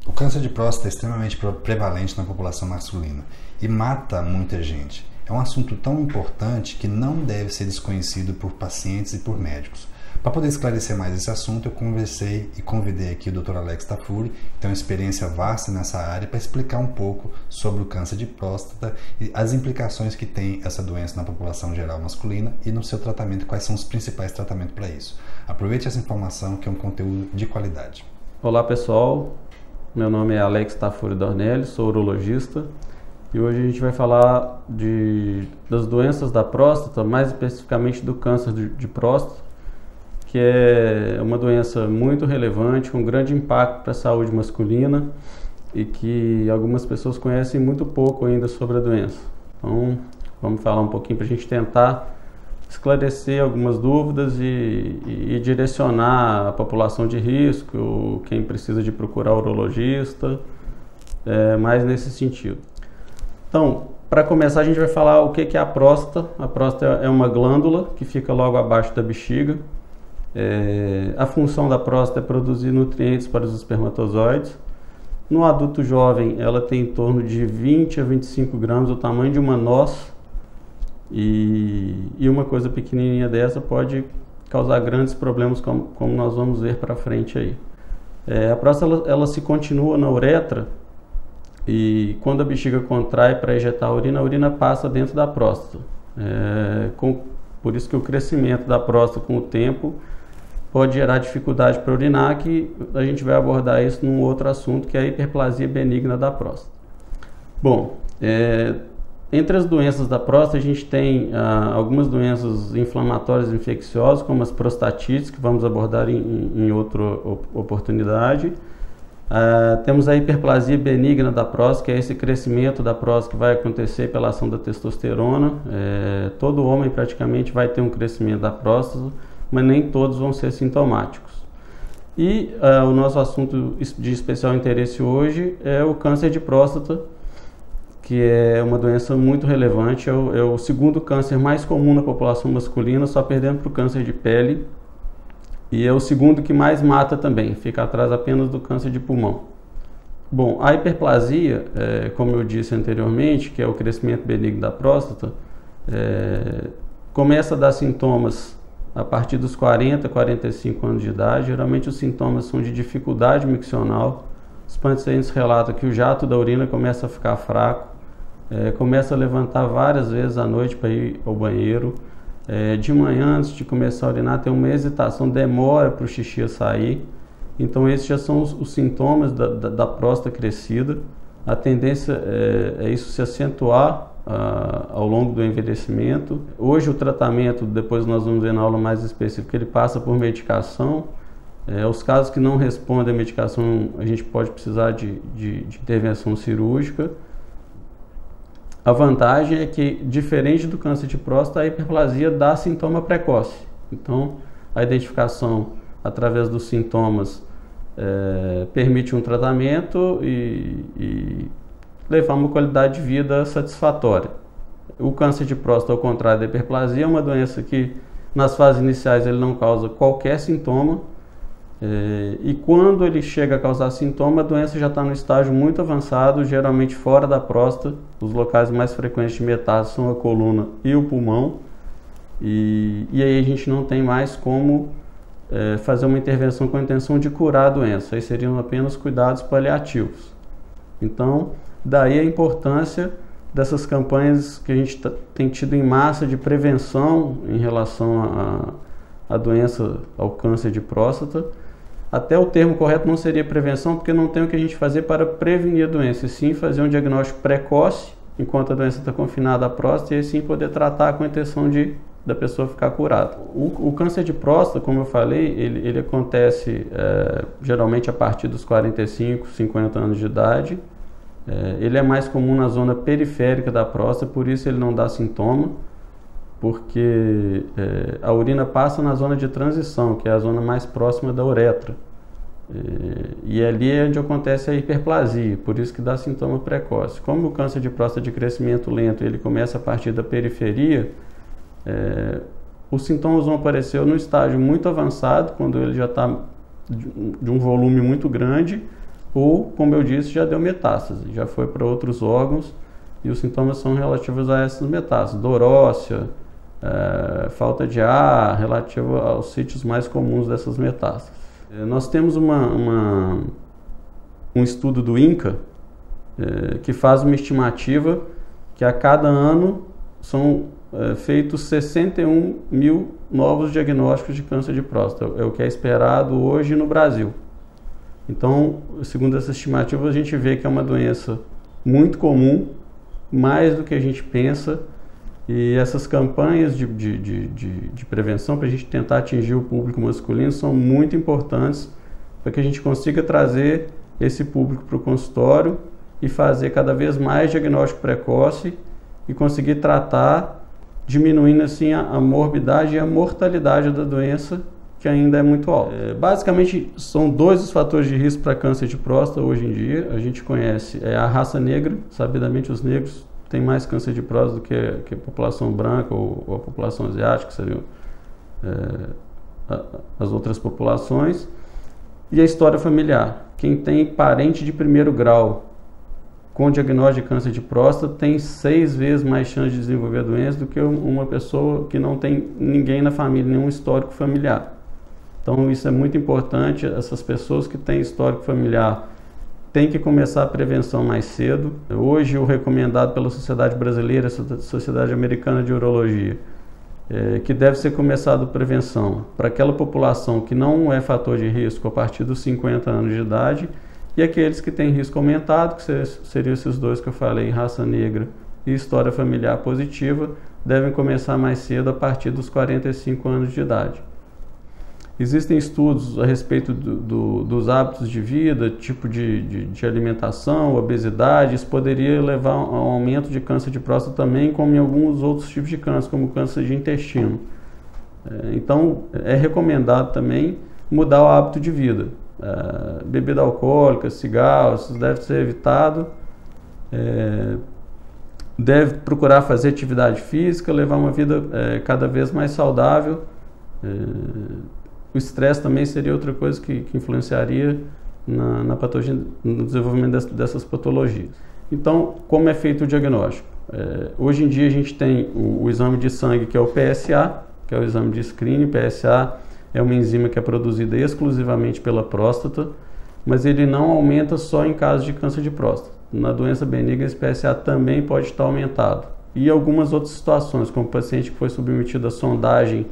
O câncer de próstata é extremamente prevalente na população masculina e mata muita gente. É um assunto tão importante que não deve ser desconhecido por pacientes e por médicos. Para poder esclarecer mais esse assunto, eu conversei e convidei aqui o Dr. Alex Tafuri, que tem uma experiência vasta nessa área, para explicar um pouco sobre o câncer de próstata e as implicações que tem essa doença na população geral masculina e no seu tratamento, quais são os principais tratamentos para isso. Aproveite essa informação, que é um conteúdo de qualidade. Olá pessoal, meu nome é Alex Tafuri Dornelles, sou urologista e hoje a gente vai falar das doenças da próstata, mais especificamente do câncer de próstata, que é uma doença muito relevante, com grande impacto para a saúde masculina e que algumas pessoas conhecem muito pouco ainda sobre a doença. Então, vamos falar um pouquinho para a gente tentar esclarecer algumas dúvidas e direcionar a população de risco, quem precisa de procurar urologista, mais nesse sentido. Então, para começar, a gente vai falar o que é a próstata. A próstata é uma glândula que fica logo abaixo da bexiga. A função da próstata é produzir nutrientes para os espermatozoides. No adulto jovem, ela tem em torno de 20 a 25 gramas, o tamanho de uma noz. E uma coisa pequenininha dessa pode causar grandes problemas, como nós vamos ver para frente aí. A próstata ela se continua na uretra e quando a bexiga contrai para ejetar a urina passa dentro da próstata. Por isso que o crescimento da próstata com o tempo pode gerar dificuldade para urinar, que a gente vai abordar isso num outro assunto, que é a hiperplasia benigna da próstata. Bom, entre as doenças da próstata, a gente tem algumas doenças inflamatórias infecciosas, como as prostatites, que vamos abordar em outra oportunidade. Temos a hiperplasia benigna da próstata, que é esse crescimento da próstata que vai acontecer pela ação da testosterona. Todo homem praticamente vai ter um crescimento da próstata, mas nem todos vão ser sintomáticos. E o nosso assunto de especial interesse hoje é o câncer de próstata, que é uma doença muito relevante, é o segundo câncer mais comum na população masculina, só perdendo para o câncer de pele, e é o segundo que mais mata também, fica atrás apenas do câncer de pulmão. Bom, a hiperplasia, como eu disse anteriormente, que é o crescimento benigno da próstata, começa a dar sintomas a partir dos 40, 45 anos de idade. Geralmente os sintomas são de dificuldade miccional. Os pacientes relatam que o jato da urina começa a ficar fraco, começa a levantar várias vezes à noite para ir ao banheiro. De manhã, antes de começar a urinar, tem uma hesitação, demora para o xixi sair. Então esses já são os sintomas da próstata crescida. A tendência é isso se acentuar ao longo do envelhecimento. Hoje o tratamento, depois nós vamos ver na aula mais específica, ele passa por medicação. Os casos que não respondem à medicação, a gente pode precisar de intervenção cirúrgica. A vantagem é que, diferente do câncer de próstata, a hiperplasia dá sintoma precoce. Então, a identificação através dos sintomas permite um tratamento e levar uma qualidade de vida satisfatória. O câncer de próstata, ao contrário da hiperplasia, é uma doença que, nas fases iniciais, ele não causa qualquer sintoma. E quando ele chega a causar sintoma, a doença já está no estágio muito avançado, geralmente fora da próstata. Os locais mais frequentes de metástase são a coluna e o pulmão. E aí a gente não tem mais como fazer uma intervenção com a intenção de curar a doença. Aí seriam apenas cuidados paliativos. Então, daí a importância dessas campanhas que a gente tem tido em massa de prevenção em relação à doença, ao câncer de próstata. Até o termo correto não seria prevenção, porque não tem o que a gente fazer para prevenir a doença, e sim fazer um diagnóstico precoce, enquanto a doença está confinada à próstata, e aí sim poder tratar com a intenção da pessoa ficar curada. O câncer de próstata, como eu falei, ele acontece geralmente a partir dos 45, 50 anos de idade. Ele é mais comum na zona periférica da próstata, por isso ele não dá sintoma, porque a urina passa na zona de transição, que é a zona mais próxima da uretra. E ali é onde acontece a hiperplasia, por isso que dá sintoma precoce. Como o câncer de próstata de crescimento lento ele começa a partir da periferia, os sintomas vão aparecer no estágio muito avançado, quando ele já está de um volume muito grande, ou, como eu disse, já deu metástase, já foi para outros órgãos e os sintomas são relativos a essas metástases, dor óssea, falta de ar, relativo aos sítios mais comuns dessas metástases. Nós temos um estudo do INCA que faz uma estimativa que a cada ano são feitos 61 mil novos diagnósticos de câncer de próstata. É o que é esperado hoje no Brasil. Então, segundo essa estimativa, a gente vê que é uma doença muito comum, mais do que a gente pensa, e essas campanhas de prevenção para a gente tentar atingir o público masculino são muito importantes para que a gente consiga trazer esse público para o consultório e fazer cada vez mais diagnóstico precoce e conseguir tratar, diminuindo assim a morbidade e a mortalidade da doença, que ainda é muito alta. Basicamente, são dois os fatores de risco para câncer de próstata hoje em dia. A gente conhece a raça negra, sabidamente os negros têm mais câncer de próstata do que a população branca ou a população asiática, que seriam as outras populações. E a história familiar. Quem tem parente de primeiro grau com diagnóstico de câncer de próstata tem 6 vezes mais chance de desenvolver a doença do que uma pessoa que não tem ninguém na família, nenhum histórico familiar. Então isso é muito importante, essas pessoas que têm histórico familiar têm que começar a prevenção mais cedo. Hoje o recomendado pela Sociedade Brasileira, Sociedade Americana de Urologia, que deve ser começado a prevenção para aquela população que não é fator de risco a partir dos 50 anos de idade, e aqueles que têm risco aumentado, que seriam esses dois que eu falei, raça negra e história familiar positiva, devem começar mais cedo a partir dos 45 anos de idade. Existem estudos a respeito dos hábitos de vida, tipo de alimentação, obesidade. Isso poderia levar a um aumento de câncer de próstata também, como em alguns outros tipos de câncer, como o câncer de intestino. Então, é recomendado também mudar o hábito de vida. Bebida alcoólica, cigarro, isso deve ser evitado. Deve procurar fazer atividade física, levar uma vida cada vez mais saudável. O estresse também seria outra coisa que influenciaria na patologia, no desenvolvimento dessas patologias. Então, como é feito o diagnóstico? Hoje em dia a gente tem o exame de sangue, que é o PSA, que é o exame de screening. PSA é uma enzima que é produzida exclusivamente pela próstata, mas ele não aumenta só em casos de câncer de próstata. Na doença benigna, esse PSA também pode estar aumentado. E algumas outras situações, como o paciente que foi submetido a sondagem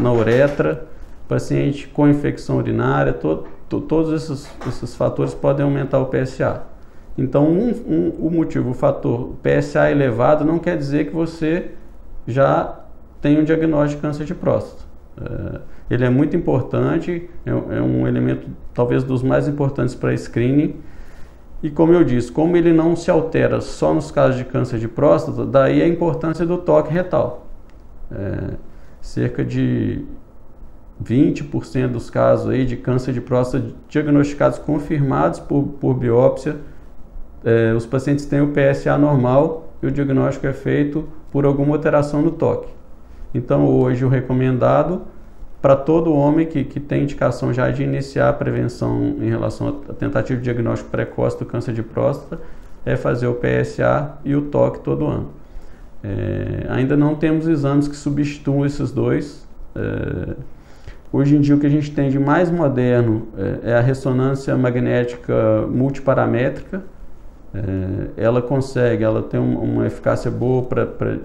na uretra, paciente com infecção urinária, todos esses fatores podem aumentar o PSA. Então, o motivo, o fator PSA elevado não quer dizer que você já tem um diagnóstico de câncer de próstata. Ele é muito importante, é um elemento talvez dos mais importantes para screening. E como eu disse, como ele não se altera só nos casos de câncer de próstata, daí a importância do toque retal. Cerca de 20% dos casos aí de câncer de próstata diagnosticados, confirmados por biópsia, os pacientes têm o PSA normal e o diagnóstico é feito por alguma alteração no toque. Então hoje o recomendado para todo homem que tem indicação já de iniciar a prevenção em relação à tentativa de diagnóstico precoce do câncer de próstata é fazer o PSA e o toque todo ano. Ainda não temos exames que substituam esses dois. Hoje em dia o que a gente tem de mais moderno é a ressonância magnética multiparamétrica. Ela tem uma eficácia boa para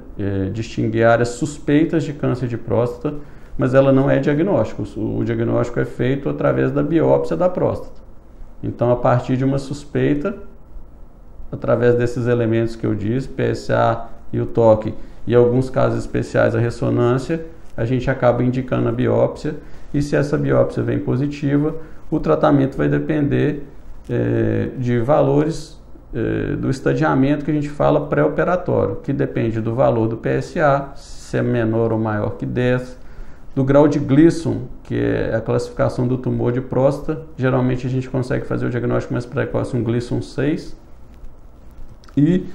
distinguir áreas suspeitas de câncer de próstata, mas ela não é diagnóstico. O diagnóstico é feito através da biópsia da próstata. Então, a partir de uma suspeita, através desses elementos que eu disse, PSA e o toque, e em alguns casos especiais a ressonância, a gente acaba indicando a biópsia, e se essa biópsia vem positiva, o tratamento vai depender de valores do estadiamento que a gente fala pré-operatório, que depende do valor do PSA, se é menor ou maior que 10, do grau de Gleason, que é a classificação do tumor de próstata. Geralmente a gente consegue fazer o diagnóstico mais precoce, um Gleason 6, e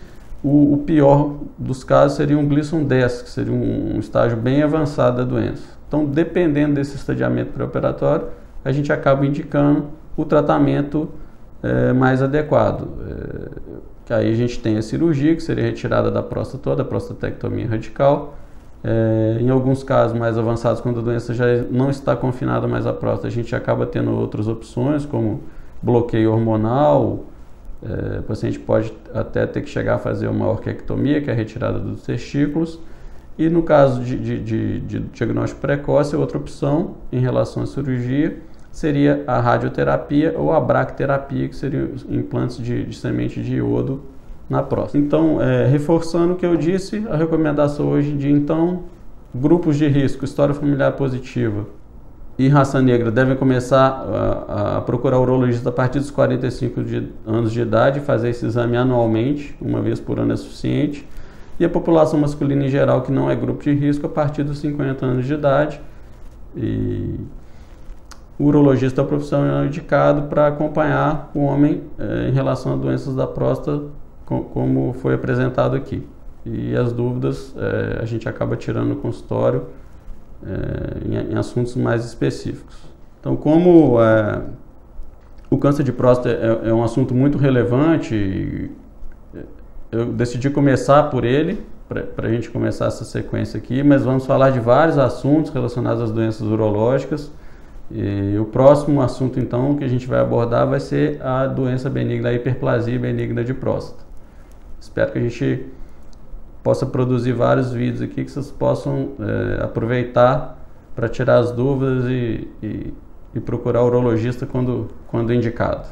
o pior dos casos seria um Gleason 10, que seria um estágio bem avançado da doença. Então, dependendo desse estadiamento pré-operatório, a gente acaba indicando o tratamento mais adequado. Que aí a gente tem a cirurgia, que seria retirada da próstata toda, a prostatectomia radical. Em alguns casos mais avançados, quando a doença já não está confinada mais à próstata, a gente acaba tendo outras opções, como bloqueio hormonal. O paciente pode até ter que chegar a fazer uma orquiectomia, que é a retirada dos testículos. E no caso de diagnóstico precoce, outra opção em relação à cirurgia seria a radioterapia ou a bracterapia, que seriam implantes de semente de iodo na próstata. Então, reforçando o que eu disse, a recomendação hoje em dia, então, grupos de risco, história familiar positiva e raça negra devem começar a procurar urologista a partir dos 45 anos de idade, fazer esse exame anualmente, uma vez por ano é suficiente. E a população masculina em geral, que não é grupo de risco, a partir dos 50 anos de idade. E o urologista é o profissional indicado para acompanhar o homem em relação a doenças da próstata, como foi apresentado aqui. E as dúvidas a gente acaba tirando no consultório em assuntos mais específicos. Então, como o câncer de próstata é um assunto muito relevante, eu decidi começar por ele, para a gente começar essa sequência aqui, mas vamos falar de vários assuntos relacionados às doenças urológicas. E o próximo assunto, então, que a gente vai abordar vai ser a doença benigna, a hiperplasia benigna de próstata. Espero que a gente possa produzir vários vídeos aqui que vocês possam aproveitar para tirar as dúvidas e procurar o urologista quando indicado.